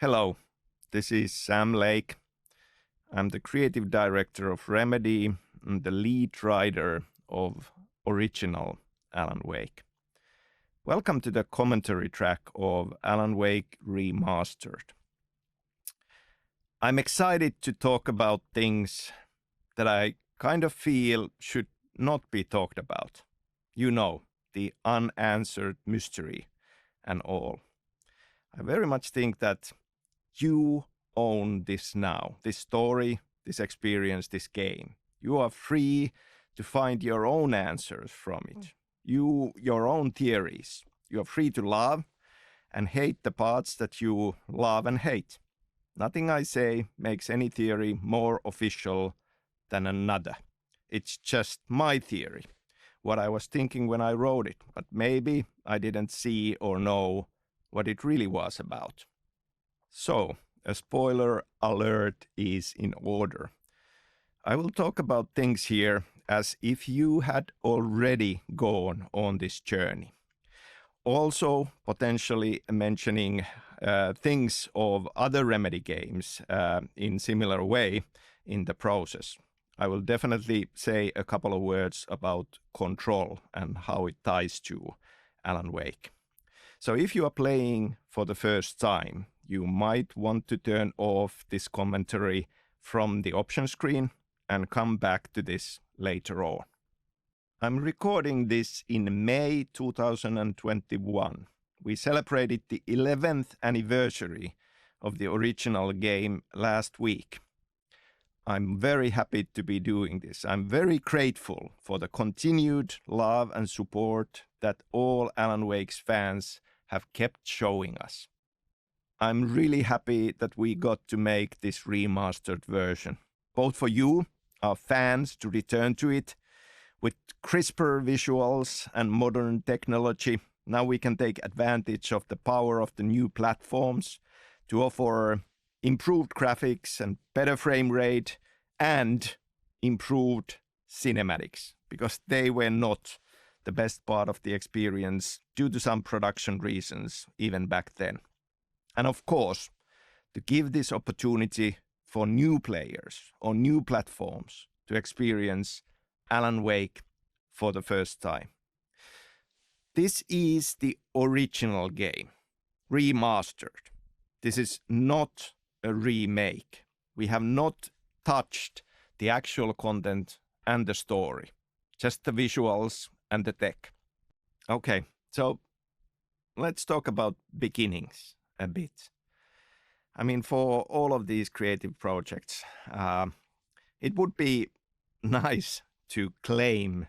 Hello, this is Sam Lake. I'm the creative director of Remedy and the lead writer of original Alan Wake. Welcome to the commentary track of Alan Wake Remastered. I'm excited to talk about things that I kind of feel should not be talked about. You know, the unanswered mystery and all. I very much think that you own this now, this story, this experience, this game. You are free to find your own answers from it. Your own theories. You are free to love and hate the parts that you love and hate. Nothing I say makes any theory more official than another. It's just my theory, what I was thinking when I wrote it, but maybe I didn't see or know what it really was about. So, a spoiler alert is in order. I will talk about things here as if you had already gone on this journey. Also, potentially mentioning things of other Remedy games in similar way in the process. I will definitely say a couple of words about Control and how it ties to Alan Wake. So if you are playing for the first time, you might want to turn off this commentary from the option screen and come back to this later on. I'm recording this in May 2021. We celebrated the 11th anniversary of the original game last week. I'm very happy to be doing this. I'm very grateful for the continued love and support that all Alan Wake's fans have kept showing us. I'm really happy that we got to make this remastered version, both for you, our fans, to return to it. With crisper visuals and modern technology, now we can take advantage of the power of the new platforms to offer improved graphics and better frame rate and improved cinematics, because they were not the best part of the experience due to some production reasons even back then. And of course, to give this opportunity for new players on new platforms to experience Alan Wake for the first time. This is the original game, remastered. This is not a remake. We have not touched the actual content and the story, just the visuals and the tech. Okay, so let's talk about beginnings a bit. I mean, for all of these creative projects, it would be nice to claim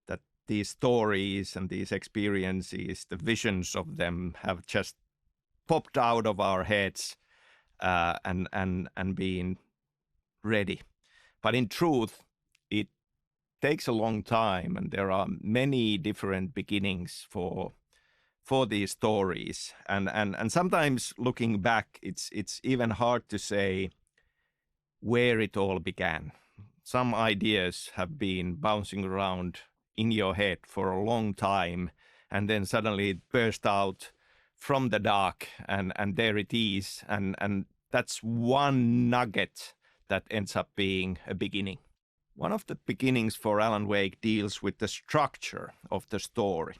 that these stories and these experiences, the visions of them have just popped out of our heads and been ready. But in truth, it takes a long time, and there are many different beginnings for these stories. And sometimes looking back, it's even hard to say where it all began. Some ideas have been bouncing around in your head for a long time, and then suddenly it burst out from the dark, and there it is. And that's one nugget that ends up being a beginning. One of the beginnings for Alan Wake deals with the structure of the story.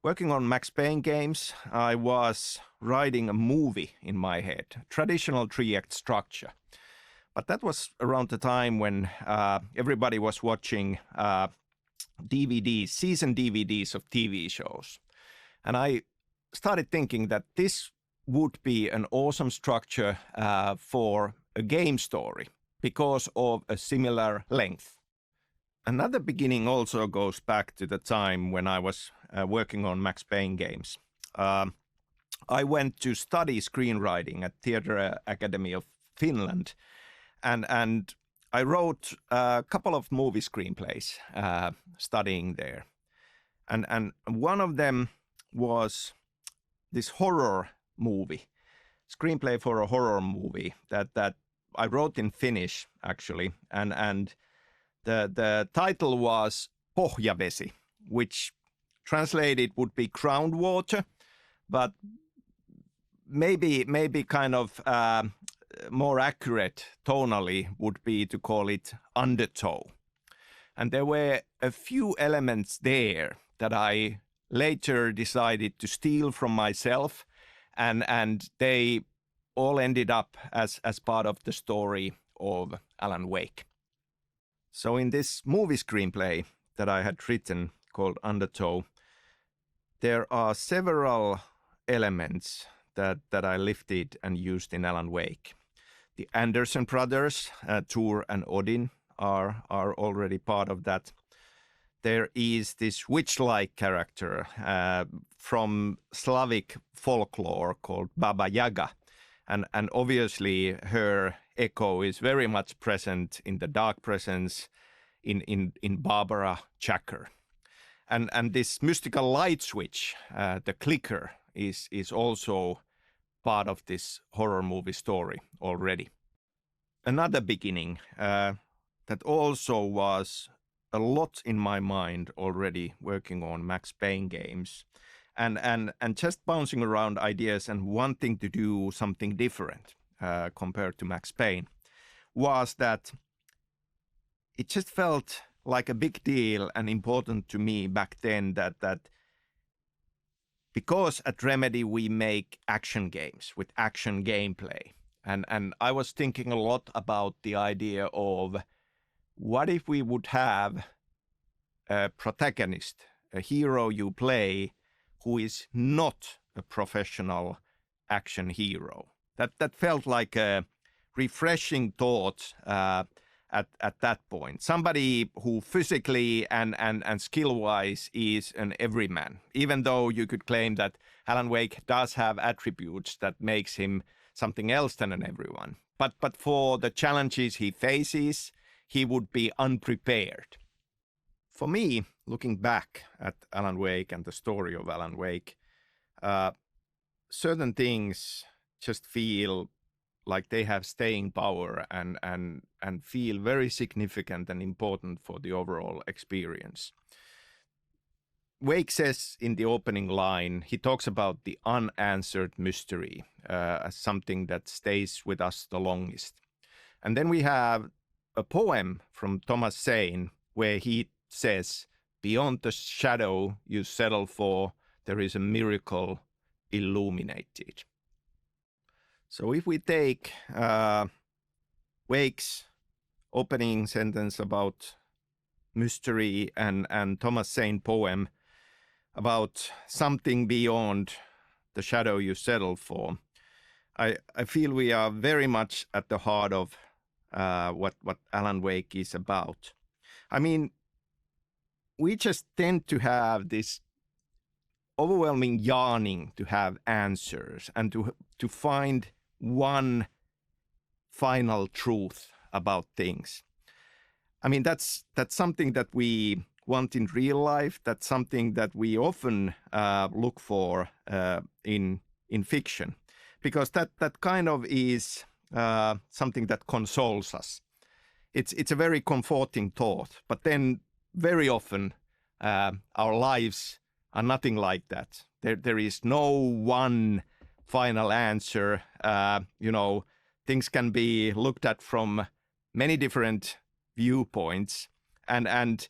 Working on Max Payne games, I was writing a movie in my head, traditional 3-act structure. But that was around the time when everybody was watching DVDs, season DVDs of TV shows. And I started thinking that this would be an awesome structure for a game story because of a similar length. Another beginning also goes back to the time when I was working on Max Payne games. I went to study screenwriting at Theatre Academy of Finland, and I wrote a couple of movie screenplays studying there. And one of them was this horror movie, screenplay for a horror movie that I wrote in Finnish, actually. And the title was Pohjavesi, which translated would be groundwater, but maybe kind of more accurate tonally would be to call it undertow. And there were a few elements there that I later decided to steal from myself, and they all ended up as part of the story of Alan Wake. So in this movie screenplay that I had written called Undertow, there are several elements that I lifted and used in Alan Wake. The Anderson brothers, Tor and Odin, are already part of that. There is this witch-like character from Slavic folklore called Baba Yaga. And obviously her echo is very much present in the Dark Presence, in Barbara Chacker. And this mystical light switch, the clicker, is also part of this horror movie story already. Another beginning that also was a lot in my mind already working on Max Payne games and just bouncing around ideas and wanting to do something different compared to Max Payne was that it just felt like a big deal and important to me back then that because at Remedy we make action games with action gameplay. And I was thinking a lot about the idea of what if we would have a protagonist, a hero you play, who is not a professional action hero. That felt like a refreshing thought at that point. Somebody who physically and skill-wise is an everyman, even though you could claim that Alan Wake does have attributes that makes him something else than an everyone. But for the challenges he faces, he would be unprepared. For me, looking back at Alan Wake and the story of Alan Wake, certain things just feel like they have staying power and feel very significant and important for the overall experience. Wake says in the opening line, he talks about the unanswered mystery as something that stays with us the longest. And then we have a poem from Thomas Zane where he says, "Beyond the shadow you settle for, there is a miracle illuminated." So if we take Wake's opening sentence about mystery and Thomas Zane poem about something beyond the shadow you settle for, I feel we are very much at the heart of what Alan Wake is about. I mean, we just tend to have this overwhelming yearning to have answers and to find one final truth about things. I mean, that's something that we want in real life. That's something that we often look for in fiction, because that kind of is something that consoles us. It's a very comforting thought, but then very often our lives are nothing like that. There is no one final answer. Things can be looked at from many different viewpoints, and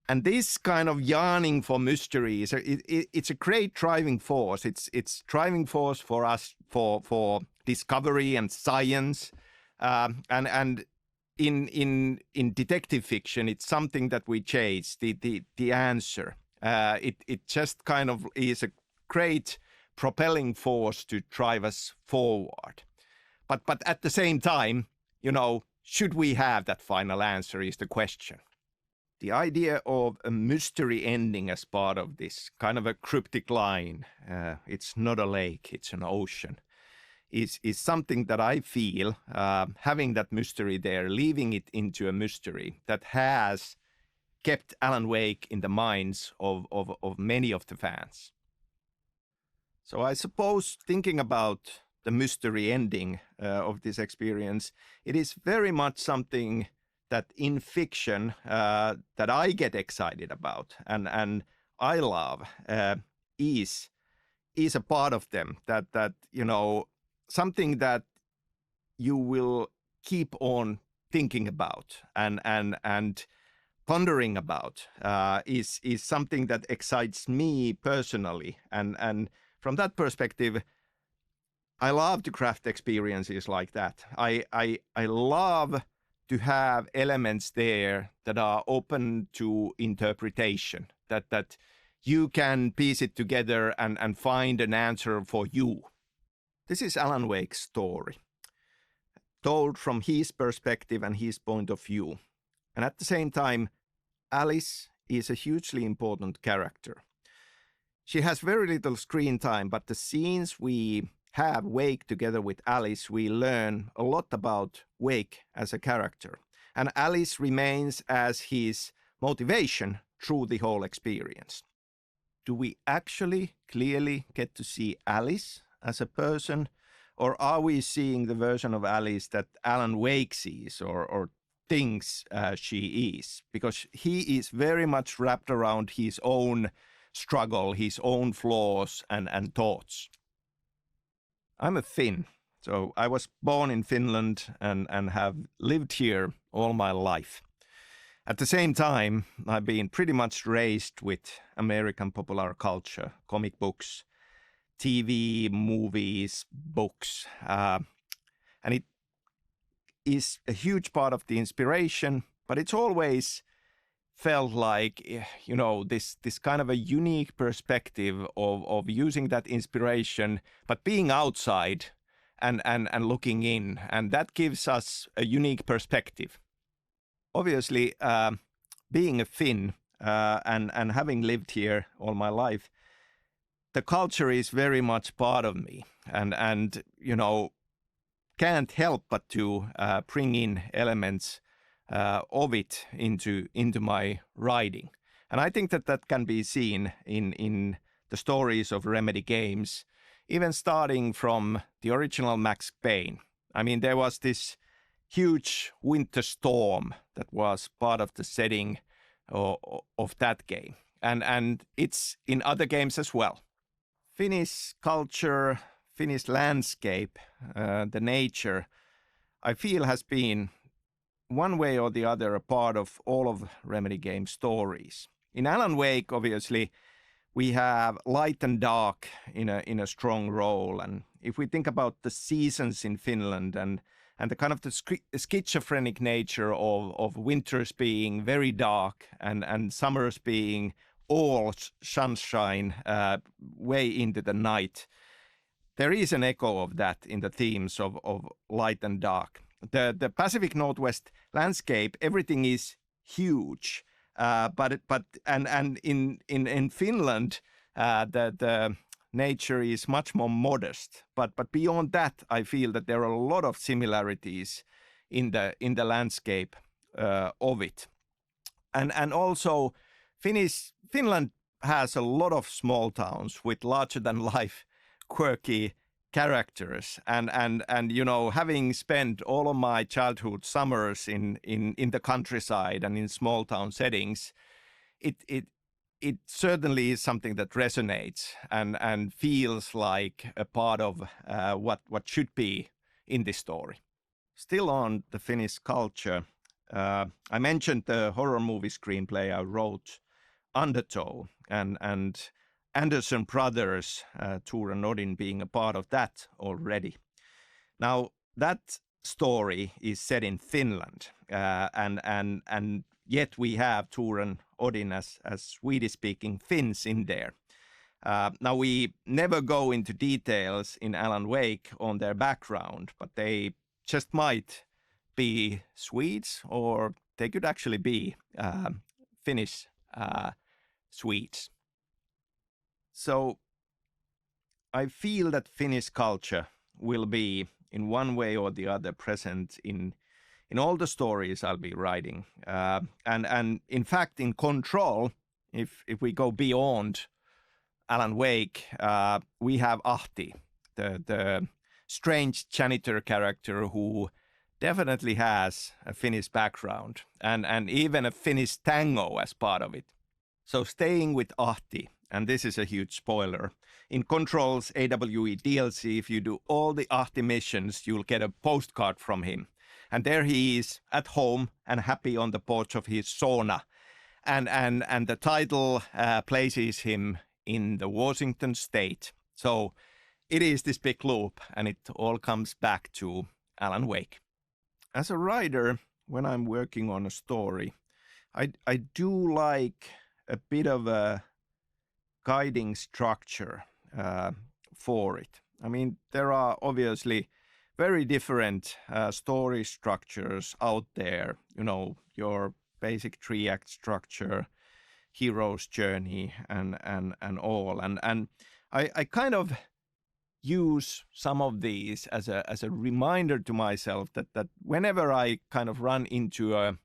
this kind of yearning for mystery it's a great driving force. It's driving force for us for discovery and science, and in detective fiction, it's something that we chase, the answer. It just kind of is a great propelling force to drive us forward. But at the same time, should we have that final answer is the question. The idea of a mystery ending as part of this kind of a cryptic line, it's not a lake, it's an ocean, is something that I feel, having that mystery there, leaving it into a mystery that has kept Alan Wake in the minds of many of the fans. So I suppose thinking about the mystery ending of this experience, it is very much something that in fiction that I get excited about and I love is is a part of them that something that you will keep on thinking about and pondering about is something that excites me personally, and from that perspective, I love to craft experiences like that. I love to have elements there that are open to interpretation, that you can piece it together and find an answer for you. This is Alan Wake's story, told from his perspective and his point of view. And at the same time, Alice is a hugely important character. She has very little screen time, but the scenes we have Wake together with Alice, we learn a lot about Wake as a character. And Alice remains as his motivation through the whole experience. Do we actually clearly get to see Alice as a person, or are we seeing the version of Alice that Alan Wake sees or thinks she is? Because he is very much wrapped around his own struggle, his own flaws and thoughts. I'm a Finn, so I was born in Finland and have lived here all my life. At the same time, I've been pretty much raised with American popular culture, comic books, TV, movies, books, and it is a huge part of the inspiration, but it's always felt like, this kind of a unique perspective of using that inspiration, but being outside and looking in, and that gives us a unique perspective. Obviously, being a Finn and having lived here all my life, the culture is very much part of me, and can't help but to bring in elements of it into my writing. And I think that can be seen in the stories of Remedy games, even starting from the original Max Payne. I mean, there was this huge winter storm that was part of the setting of that game. And it's in other games as well. Finnish culture, Finnish landscape, the nature, I feel has been one way or the other a part of all of Remedy game stories. In Alan Wake, obviously, we have light and dark in a strong role. And if we think about the seasons in Finland and the kind of the schizophrenic nature of winters being very dark and summers being all sunshine way into the night, there is an echo of that in the themes of light and dark. The Pacific Northwest landscape, everything is huge, but in Finland, the nature is much more modest. But beyond that, I feel that there are a lot of similarities in the landscape of it, and also Finland has a lot of small towns with larger than life, quirky characters, and having spent all of my childhood summers in the countryside and in small town settings, it certainly is something that resonates and feels like a part of what should be in this story. Still on the Finnish culture, I mentioned the horror movie screenplay I wrote, Undertow, and Anderson brothers, Tor and Odin, being a part of that already. Now, that story is set in Finland, and yet we have Tor and Odin as Swedish-speaking Finns in there. Now, we never go into details in Alan Wake on their background, but they just might be Swedes, or they could actually be Finnish Swedes. So I feel that Finnish culture will be, in one way or the other, present in all the stories I'll be writing. And in fact, in Control, if we go beyond Alan Wake, we have Ahti, the strange janitor character who definitely has a Finnish background and even a Finnish tango as part of it. So staying with Ahti, and this is a huge spoiler. In Control's AWE DLC, if you do all the Ahti missions, you'll get a postcard from him. And there he is at home and happy on the porch of his sauna. And the title places him in the Washington state. So it is this big loop, and it all comes back to Alan Wake. As a writer, when I'm working on a story, I do like a bit of a guiding structure for it. I mean, there are obviously very different story structures out there. You know, your basic 3-act structure, hero's journey, and all. And I kind of use some of these as a reminder to myself that whenever I kind of run into a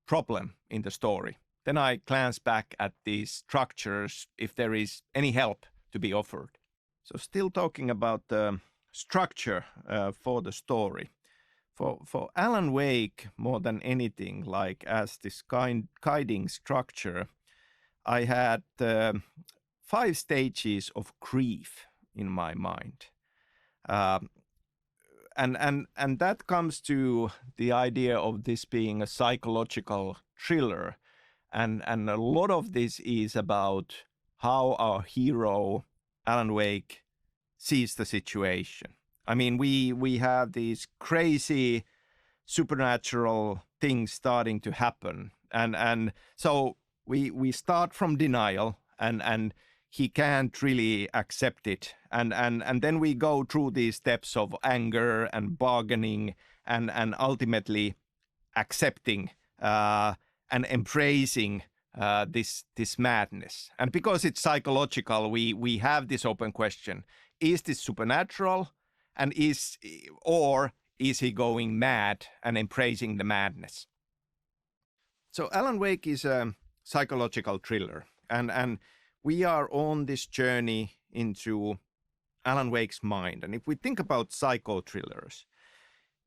problem in the story, then I glance back at these structures if there is any help to be offered. So still talking about the structure for the story. For Alan Wake, more than anything, like as this guiding structure, I had 5 stages of grief in my mind. And that comes to the idea of this being a psychological thriller. And a lot of this is about how our hero, Alan Wake, sees the situation. I mean, we have these crazy supernatural things starting to happen. And so we start from denial, and he can't really accept it. And then we go through these steps of anger and bargaining and ultimately accepting and embracing this madness. And because it's psychological, we have this open question: is this supernatural, and is he going mad and embracing the madness? So Alan Wake is a psychological thriller, and we are on this journey into Alan Wake's mind. And if we think about psycho thrillers,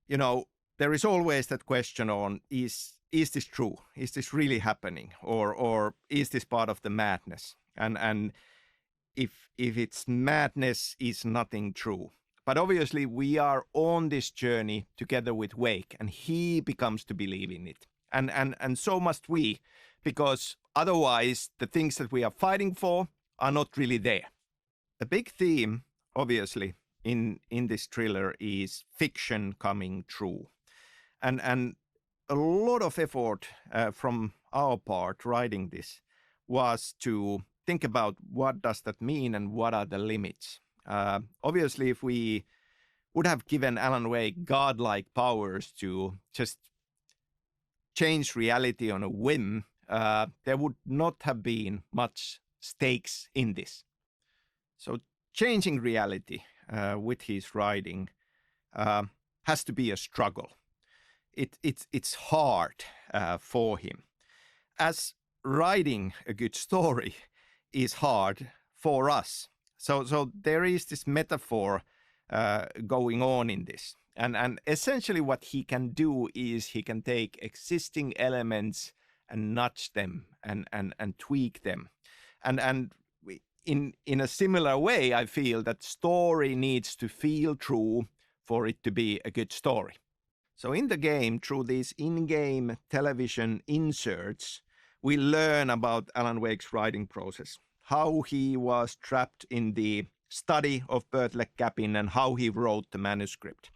you know, there is always that question on, is this true? Is this really happening? Or is this part of the madness? And if it's madness, is nothing true? But obviously we are on this journey together with Wake, and he becomes to believe in it. And so must we, because otherwise the things that we are fighting for are not really there. A big theme, obviously, in this thriller is fiction coming true. And a lot of effort from our part writing this was to think about what does that mean and what are the limits. Obviously, if we would have given Alan Wake godlike powers to just change reality on a whim, there would not have been much stakes in this. So changing reality with his writing has to be a struggle. It's hard for him. As writing a good story is hard for us. So there is this metaphor going on in this. And essentially what he can do is he can take existing elements and nudge them and tweak them. And in a similar way, I feel that story needs to feel true for it to be a good story. So in the game, through these in-game television inserts, we learn about Alan Wake's writing process, how he was trapped in the study of Bertlek Capin and how he wrote the manuscript.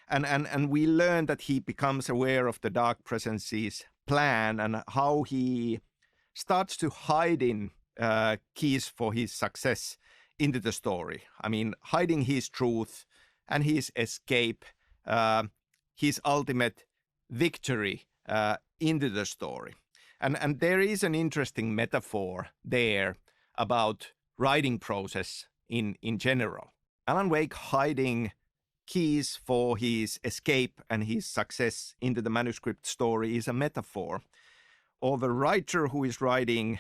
And we learn that he becomes aware of the Dark Presence's plan and how he starts to hide in keys for his success into the story. I mean, hiding his truth and his escape, his ultimate victory into the story. And there is an interesting metaphor there about writing process in general. Alan Wake hiding keys for his escape and his success into the manuscript story is a metaphor of a writer who is writing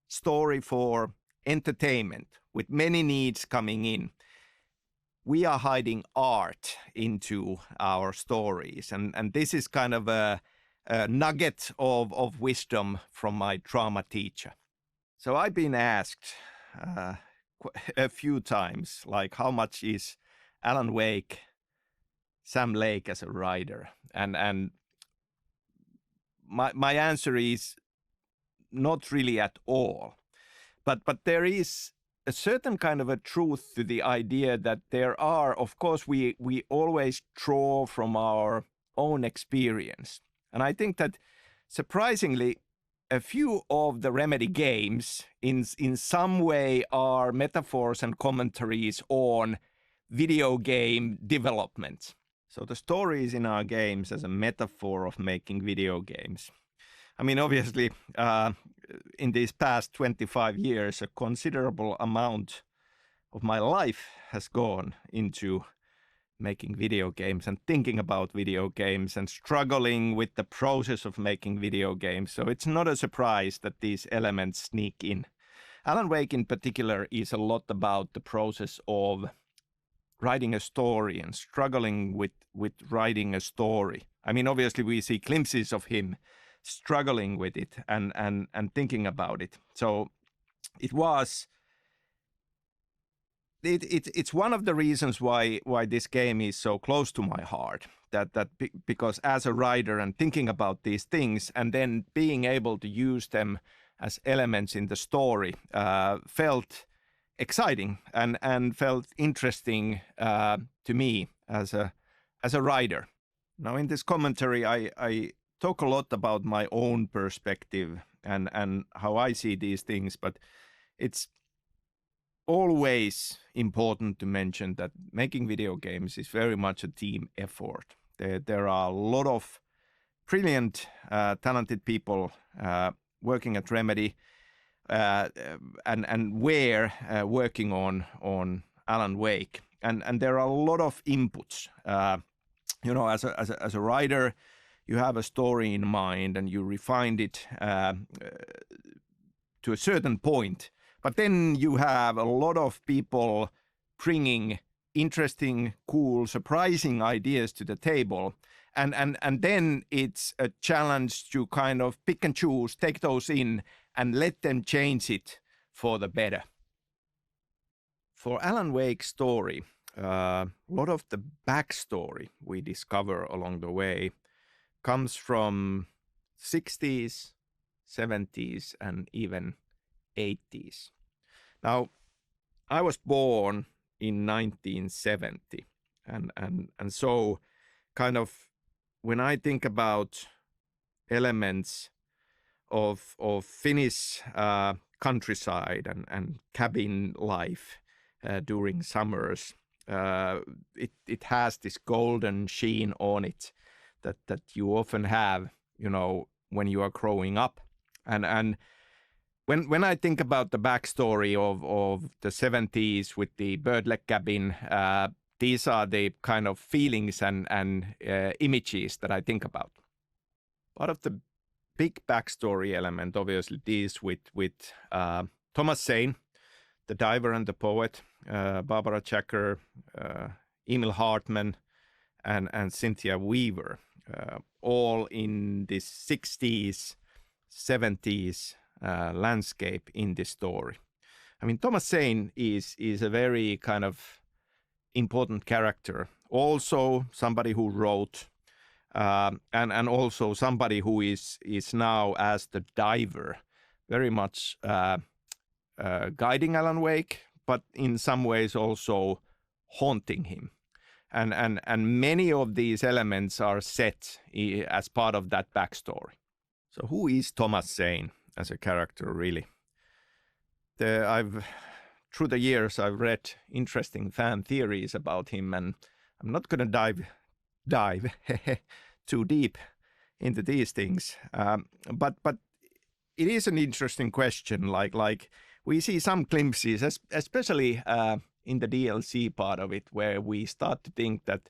story for entertainment with many needs coming in. We are hiding art into our stories, and this is kind of a nugget of wisdom from my drama teacher. So I've been asked, a few times, like how much is Alan Wake, Sam Lake as a writer, and my answer is not really at all. But there is a certain kind of a truth to the idea that there are, of course, we always draw from our own experience. And I think that surprisingly, a few of the Remedy games in some way are metaphors and commentaries on video game development. So the stories in our games as a metaphor of making video games. I mean, obviously, in these past 25 years, a considerable amount of my life has gone into making video games and thinking about video games and struggling with the process of making video games. So it's not a surprise that these elements sneak in. Alan Wake in particular is a lot about the process of writing a story and struggling with writing a story. I mean, obviously we see glimpses of him struggling with it and thinking about it. So it's one of the reasons why this game is so close to my heart. Because as a writer and thinking about these things and then being able to use them as elements in the story felt exciting and felt interesting to me as a writer. Now in this commentary, I talk a lot about my own perspective and how I see these things, but it's always important to mention that making video games is very much a team effort. There are a lot of brilliant, talented people working at Remedy and we're working on Alan Wake, and there are a lot of inputs. As a writer, you have a story in mind and you refined it to a certain point. But then you have a lot of people bringing interesting, cool, surprising ideas to the table. And then it's a challenge to kind of pick and choose, take those in, and let them change it for the better. For Alan Wake's story, a lot of the backstory we discover along the way comes from 60s, 70s, and even 80s. Now, I was born in 1970, and so kind of when I think about elements of Finnish countryside and cabin life during summers, it has this golden sheen on it that you often have, when you are growing up. And when I think about the backstory of the 70s with the birdleg cabin, these are the kind of feelings and images that I think about. Part of the big backstory element obviously deals with Thomas Zane, the diver and the poet, Barbara Jacker, Emil Hartman, and Cynthia Weaver, all in this 60s, 70s landscape in this story. I mean, Thomas Zane is a very kind of important character. Also somebody who wrote, and also somebody who is now as the diver, very much guiding Alan Wake, but in some ways also haunting him. And many of these elements are set as part of that backstory. So who is Thomas Zane as a character, really? Through the years, I've read interesting fan theories about him, and I'm not going to dive too deep into these things. But it is an interesting question. Like we see some glimpses, especially in the DLC part of it, where we start to think that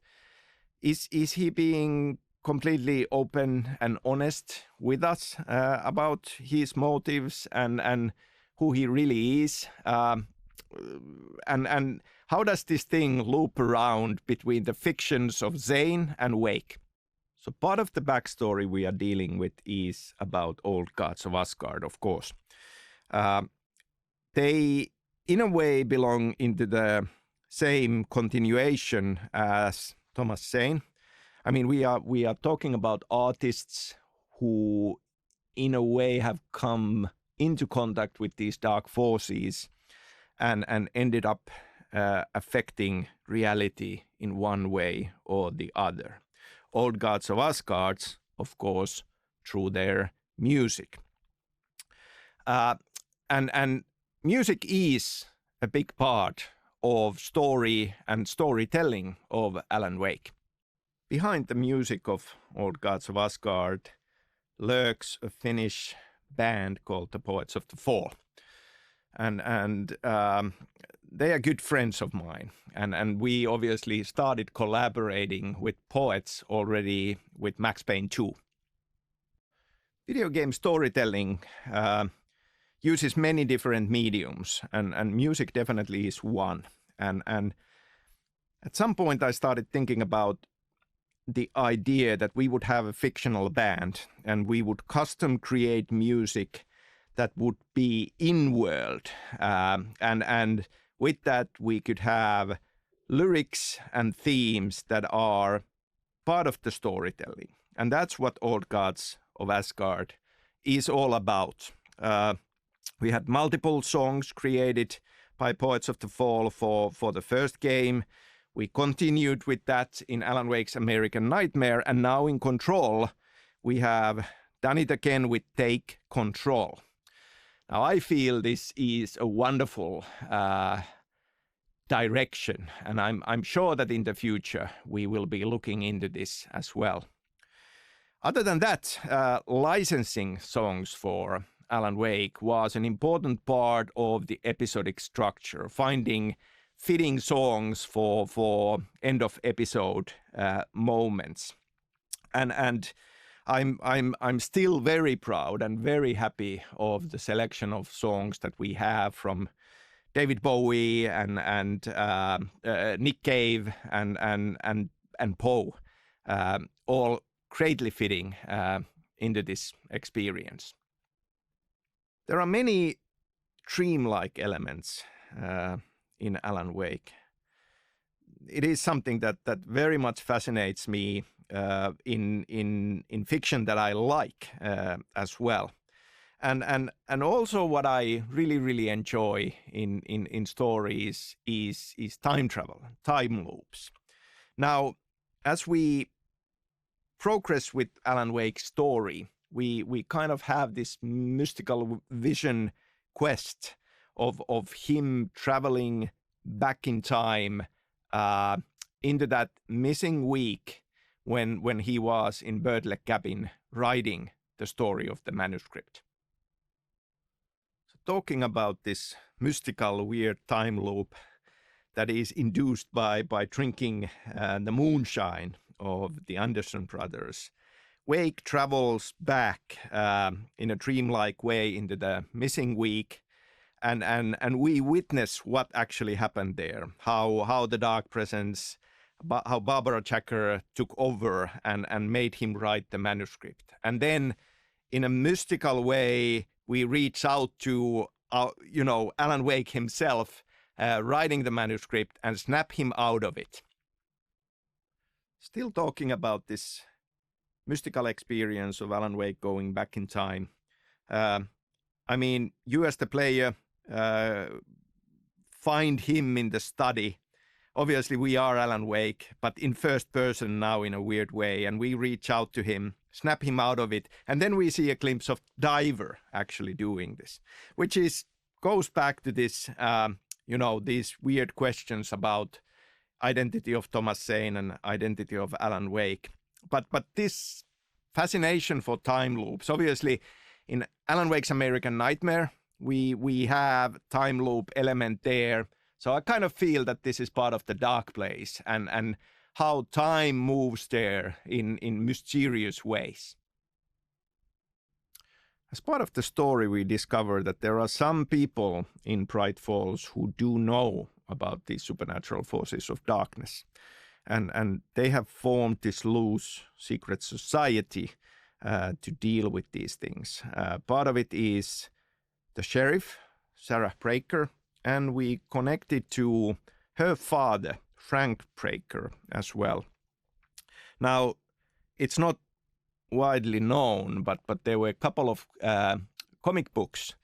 is he being completely open and honest with us about his motives and who he really is, and how does this thing loop around between the fictions of Zane and Wake? So part of the backstory we are dealing with is about old gods of Asgard, of course. They in a way belong into the same continuation as Thomas Zane. I mean, we are talking about artists who, in a way, have come into contact with these dark forces and ended up affecting reality in one way or the other. Old Gods of Asgard, of course, through their music. And music is a big part of story and storytelling of Alan Wake. Behind the music of Old Gods of Asgard lurks a Finnish band called the Poets of the Fall. And they are good friends of mine. And we obviously started collaborating with poets already with Max Payne 2. Video game storytelling uses many different mediums, and music definitely is one. And at some point I started thinking about the idea that we would have a fictional band and we would custom create music that would be in-world. And with that, we could have lyrics and themes that are part of the storytelling. And that's what Old Gods of Asgard is all about. We had multiple songs created by Poets of the Fall for the first game. We continued with that in Alan Wake's American Nightmare, and now in Control, we have done it again with Take Control. Now, I feel this is a wonderful direction, and I'm sure that in the future we will be looking into this as well. Other than that, licensing songs for Alan Wake was an important part of the episodic structure, finding fitting songs for end of episode moments, and I'm still very proud and very happy of the selection of songs that we have from David Bowie and Nick Cave and Poe, all greatly fitting into this experience. There are many dreamlike elements in Alan Wake. It is something that very much fascinates me in fiction that I like as well, and also what I really enjoy in stories is time travel, time loops. Now, as we progress with Alan Wake's story, we kind of have this mystical vision quest of him traveling back in time into that missing week when he was in Birdleg Cabin writing the story of the manuscript. So talking about this mystical, weird time loop that is induced by drinking the moonshine of the Anderson brothers, Wake travels back in a dreamlike way into the missing week, and we witness what actually happened there, how the dark presence, how Barbara Jacker took over and made him write the manuscript. And then in a mystical way, we reach out to Alan Wake himself writing the manuscript and snap him out of it. Still talking about this mystical experience of Alan Wake going back in time. I mean, you as the player find him in the study. Obviously, we are Alan Wake, but in first person now in a weird way, and we reach out to him, snap him out of it, and then we see a glimpse of Diver actually doing this, which goes back to this, these weird questions about identity of Thomas Zane and identity of Alan Wake. But this fascination for time loops, obviously, in Alan Wake's American Nightmare, we have time loop element there. So I kind of feel that this is part of the dark place and how time moves there in mysterious ways. As part of the story, we discover that there are some people in Bright Falls who do know about these supernatural forces of darkness. And they have formed this loose secret society to deal with these things. Part of it is the sheriff, Sarah Breaker, and we connected to her father, Frank Breaker, as well. Now, it's not widely known, but there were a couple of comic books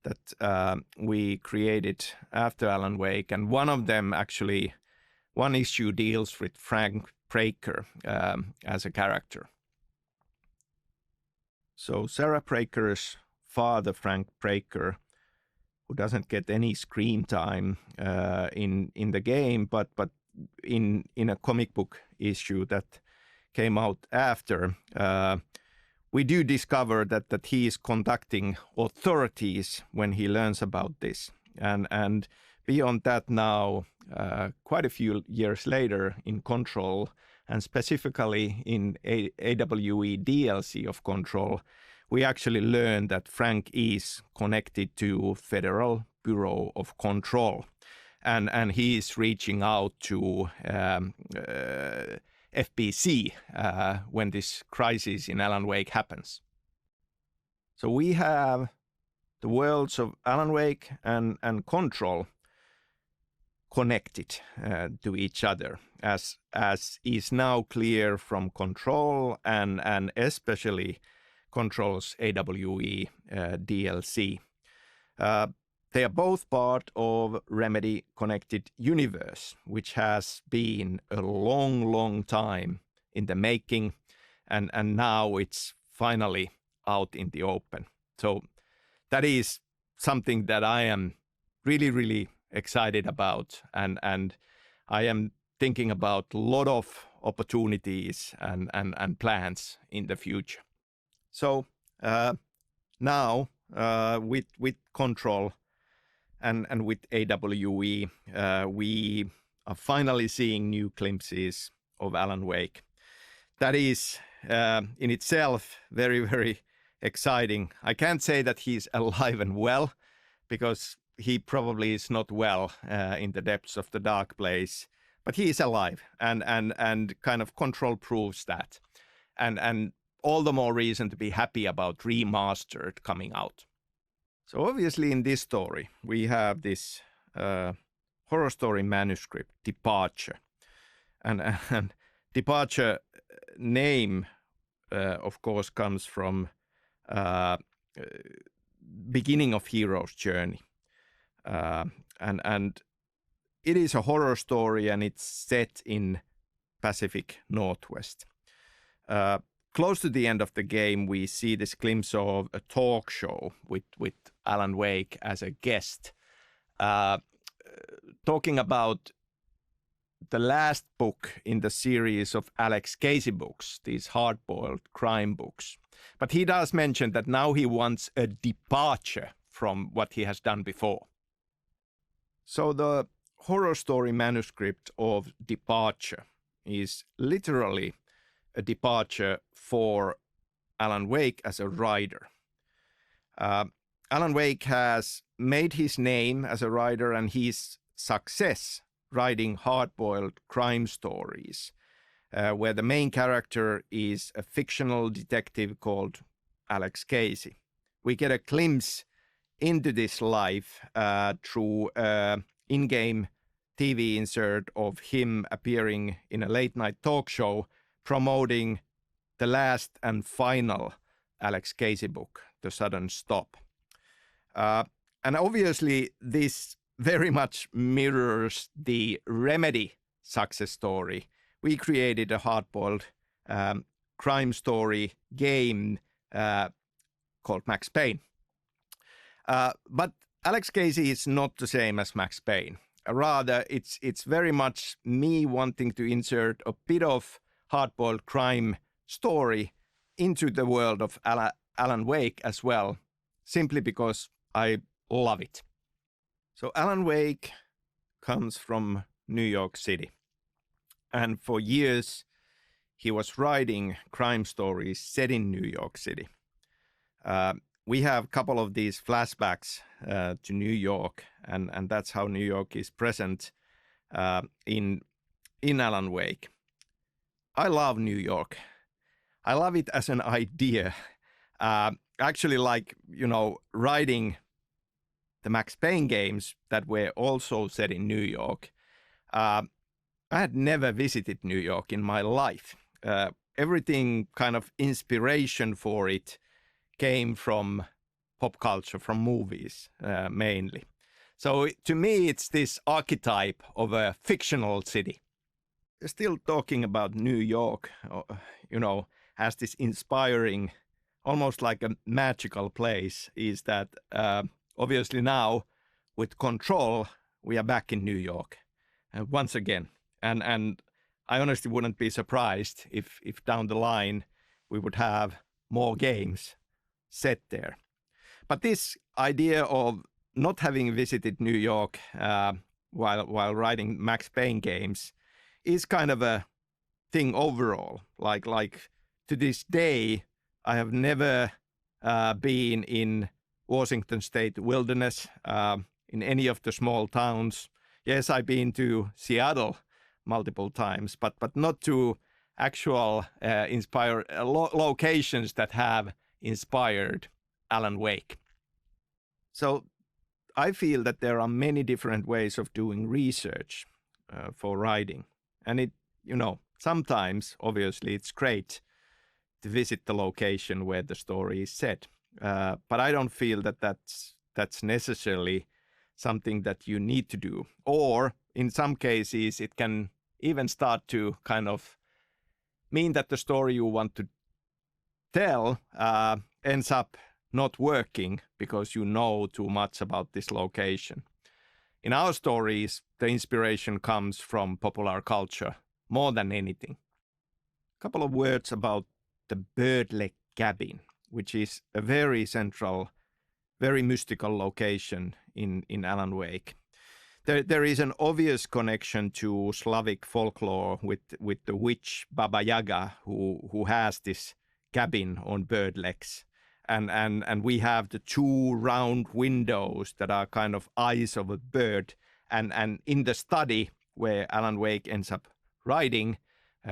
that we created after Alan Wake, and one of them actually, one issue deals with Frank Breaker as a character. So Sarah Breaker's father, Frank Breaker, who doesn't get any screen time in the game, but in a comic book issue that came out after, we do discover that he is contacting authorities when he learns about this. And beyond that now, quite a few years later in Control, and specifically in AWE DLC of Control, we actually learn that Frank is connected to Federal Bureau of Control. And he is reaching out to FBC when this crisis in Alan Wake happens. So we have the worlds of Alan Wake and Control connected to each other, as is now clear from Control and especially Control's AWE DLC. They are both part of Remedy Connected Universe, which has been a long time in the making, and now it's finally out in the open. So that is something that I am really excited about, and I am thinking about a lot of opportunities and plans in the future. So now with Control and with AWE, we are finally seeing new glimpses of Alan Wake. That is in itself very exciting. I can't say that he's alive and well, because he probably is not well in the depths of the dark place, but he is alive, and kind of Control proves that, and all the more reason to be happy about Remastered coming out. So obviously in this story we have this horror story manuscript, Departure, and Departure name of course comes from beginning of hero's journey. And it is a horror story, and it's set in Pacific Northwest. Close to the end of the game, we see this glimpse of a talk show with Alan Wake as a guest, talking about the last book in the series of Alex Casey books, these hard-boiled crime books. But he does mention that now he wants a departure from what he has done before. So the horror story manuscript of Departure is literally a departure for Alan Wake as a writer. Alan Wake has made his name as a writer and his success writing hard-boiled crime stories, where the main character is a fictional detective called Alex Casey. We get a glimpse into this life through an in-game TV insert of him appearing in a late-night talk show promoting the last and final Alex Casey book, The Sudden Stop. And obviously this very much mirrors the Remedy success story. We created a hard-boiled crime story game called Max Payne. But Alex Casey is not the same as Max Payne. Rather, it's very much me wanting to insert a bit of hard-boiled crime story into the world of Alan Wake as well, simply because I love it. So Alan Wake comes from New York City, and for years he was writing crime stories set in New York City. We have a couple of these flashbacks to New York, and that's how New York is present in Alan Wake. I love New York. I love it as an idea. Actually, like, writing the Max Payne games that were also set in New York, I had never visited New York in my life. Everything kind of inspiration for it came from pop culture, from movies mainly. So to me, it's this archetype of a fictional city. Still talking about New York, as this inspiring, almost like a magical place, is that obviously now with Control, we are back in New York once again. And I honestly wouldn't be surprised if down the line we would have more games set there. But this idea of not having visited New York while writing Max Payne games is kind of a thing overall. Like to this day, I have never been in Washington State wilderness, in any of the small towns. Yes, I've been to Seattle multiple times, but not to actual locations that have inspired Alan Wake. So I feel that there are many different ways of doing research for writing. And sometimes, obviously, it's great to visit the location where the story is set. But I don't feel that that's necessarily something that you need to do. Or in some cases, it can even start to kind of mean that the story you want to tell ends up not working because you know too much about this location. In our stories, the inspiration comes from popular culture more than anything. A couple of words about the Birdleg Cabin, which is a very central, very mystical location in Alan Wake. There is an obvious connection to Slavic folklore with the witch Baba Yaga, who has this cabin on bird legs. And we have the two round windows that are kind of eyes of a bird. And in the study where Alan Wake ends up writing,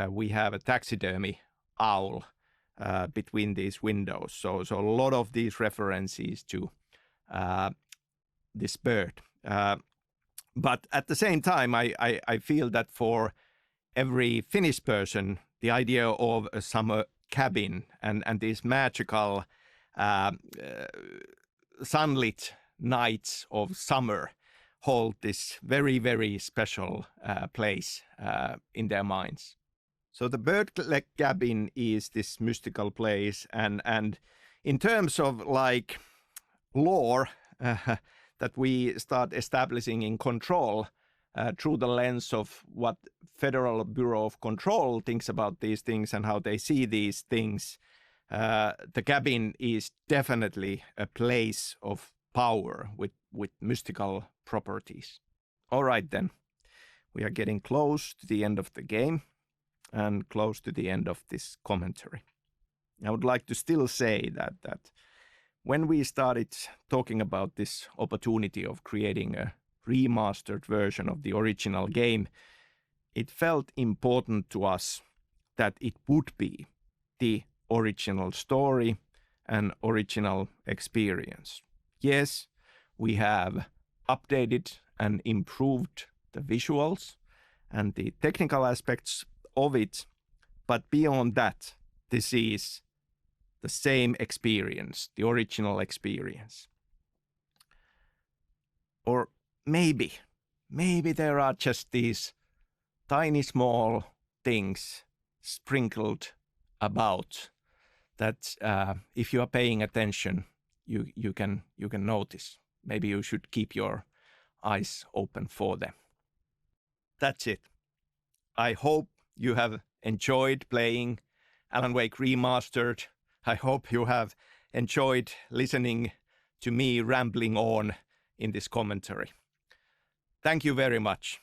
we have a taxidermy owl between these windows. So a lot of these references to this bird. But at the same time, I feel that for every Finnish person, the idea of a summer cabin and these magical sunlit nights of summer hold this very, very special place in their minds. So the Birdleg Cabin is this mystical place, and in terms of like lore that we start establishing in Control through the lens of what Federal Bureau of Control thinks about these things and how they see these things, the cabin is definitely a place of power with mystical properties. All right, then. We are getting close to the end of the game and close to the end of this commentary. I would like to still say that when we started talking about this opportunity of creating a remastered version of the original game, it felt important to us that it would be the original story and original experience. Yes, we have updated and improved the visuals and the technical aspects of it, but beyond that, this is the same experience, the original experience. Or maybe there are just these tiny small things sprinkled about that if you are paying attention, you can notice. Maybe you should keep your eyes open for them. That's it. I hope you have enjoyed playing Alan Wake Remastered. I hope you have enjoyed listening to me rambling on in this commentary. Thank you very much.